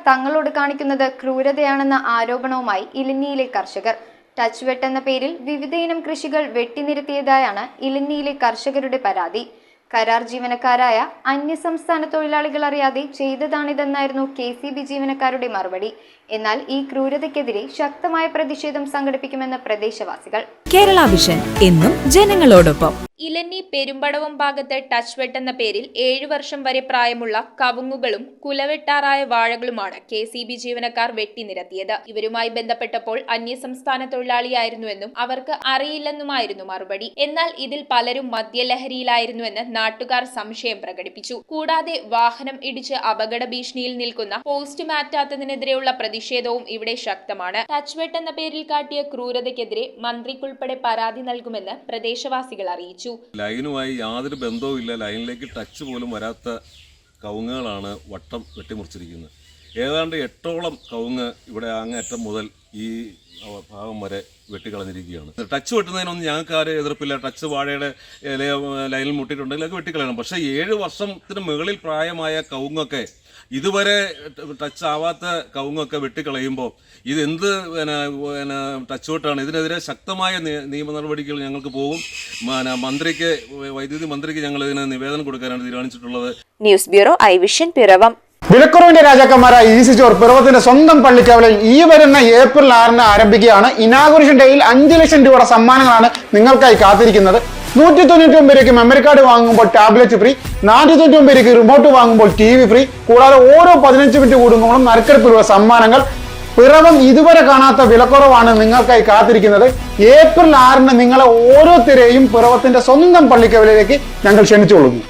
തങ്ങളോട് കാണിക്കുന്നത് ക്രൂരതയാണെന്ന ആരോപണവുമായി ഇലഞ്ഞിയിലെ കർഷകർ. ടച്ച് വെട്ട് എന്ന പേരിൽ വിവിധയിനം കൃഷികൾ വെട്ടിനിരത്തിയതായാണ് ഇലഞ്ഞിയിലെ കർഷകരുടെ പരാതി. കരാർ ജീവനക്കാരായ അന്യസംസ്ഥാന തൊഴിലാളികൾ അറിയാതെ ചെയ്തതാണിതെന്നായിരുന്നു KCB ജീവനക്കാരുടെ മറുപടി. എന്നാൽ ഈ ക്രൂരതയ്ക്കെതിരെ ശക്തമായ പ്രതിഷേധം സംഘടിപ്പിക്കുമെന്ന് പ്രദേശവാസികൾ. കേരള വിഷൻ എന്നും ജനങ്ങളോടൊപ്പം. ഇലഞ്ഞി പെരുമ്പടവം ഭാഗത്ത് ടച്ച് വെട്ട് എന്ന പേരിൽ 7 വർഷം വരെ പ്രായമുള്ള കവുങ്ങുകളും കുലവെട്ടാറായ വാഴകളുമാണ് KCB ജീവനക്കാർ വെട്ടിനിരത്തിയത്. ഇവരുമായി ബന്ധപ്പെട്ടപ്പോൾ അന്യസംസ്ഥാന തൊഴിലാളിയായിരുന്നുവെന്നും അവർക്ക് അറിയില്ലെന്നുമായിരുന്നു മറുപടി. എന്നാൽ ഇതിൽ പലരും മദ്യലഹരിയിലായിരുന്നുവെന്ന് നാട്ടുകാർ സംശയം പ്രകടിപ്പിച്ചു. കൂടാതെ വാഹനം ഇടിച്ച് അപകട ഭീഷണിയിൽ നിൽക്കുന്ന പോസ്റ്റ് മാറ്റാത്തതിനെതിരെയുള്ള പ്രതിഷേധവും ഇവിടെ ശക്തമാണ്. ടച്ച് വെട്ട് എന്ന പേരിൽ കാട്ടിയ ക്രൂരതയ്ക്കെതിരെ മന്ത്രിക്കുൾപ്പെടെ പരാതി നൽകുമെന്ന് പ്രദേശവാസികൾ അറിയിച്ചു. ലൈനുമായി യാതൊരു ബന്ധവും ഇല്ല, ലൈനിലേക്ക് ടച്ച് പോലും വരാത്ത കവുങ്ങുകളാണ് വട്ടം വെട്ടിമുറിച്ചിരിക്കുന്നത്. ഏതാണ്ട് 8ഓളം കവുങ്ങ് ഇവിടെ അങ്ങേറ്റം മുതൽ ഈ ഭാഗം വരെ വെട്ടിക്കളഞ്ഞിരിക്കുകയാണ്. ടച്ച് വെട്ടുന്നതിനൊന്നും ഞങ്ങൾക്ക് ആരും എതിർപ്പില്ല. ടച്ച് വാഴയുടെ ലൈനിൽ മുട്ടിയിട്ടുണ്ടെങ്കിൽ അത് വെട്ടിക്കളയണം. പക്ഷേ 7 വർഷത്തിന് മുകളിൽ പ്രായമായ കവുങ്ങൊക്കെ, ഇതുവരെ ടച്ച് ആവാത്ത കവുങ്ങൊക്കെ വെട്ടിക്കളയുമ്പോൾ ഇതെന്ത് ടച്ച് വെട്ടാണ്? ഇതിനെതിരെ ശക്തമായ നിയമ നടപടികൾ ഞങ്ങൾക്ക് പോകും. മന്ത്രിക്ക്, വൈദ്യുതി മന്ത്രിക്ക് ഞങ്ങൾ ഇതിന് നിവേദനം കൊടുക്കാനാണ് തീരുമാനിച്ചിട്ടുള്ളത്. News bureau, I Vision, Piravam. വിലക്കുറവിന്റെ രാജാക്കന്മാരായ ഈസി സ്റ്റോർ പിറവത്തിന്റെ സ്വന്തം പള്ളിക്കവലയിൽ ഈ വരുന്ന ഏപ്രിൽ 6-ന് ആരംഭിക്കുകയാണ്. ഇനാഗുറേഷൻ ഡേയിൽ 5 ലക്ഷം രൂപയുടെ സമ്മാനങ്ങളാണ് നിങ്ങൾക്കായി കാത്തിരിക്കുന്നത്. 199 രൂപയ്ക്ക് മെമ്മറി കാർഡ് വാങ്ങുമ്പോൾ ടാബ്ലറ്റ് ഫ്രീ, 499 രൂപയ്ക്ക് റിമോട്ട് വാങ്ങുമ്പോൾ TV ഫ്രീ. കൂടാതെ ഓരോ 15 മിനിറ്റ് കൂടുമ്പോഴും നറുക്കെടുപ്പിലുള്ള സമ്മാനങ്ങൾ. പിറവം ഇതുവരെ കാണാത്ത വിലക്കുറവാണ് നിങ്ങൾക്കായി കാത്തിരിക്കുന്നത്. ഏപ്രിൽ 6-ന് നിങ്ങളെ ഓരോരുത്തരെയും പിറവത്തിന്റെ സ്വന്തം പള്ളിക്കവലയിലേക്ക് ഞങ്ങൾ ക്ഷണിച്ചുകൊള്ളുന്നു.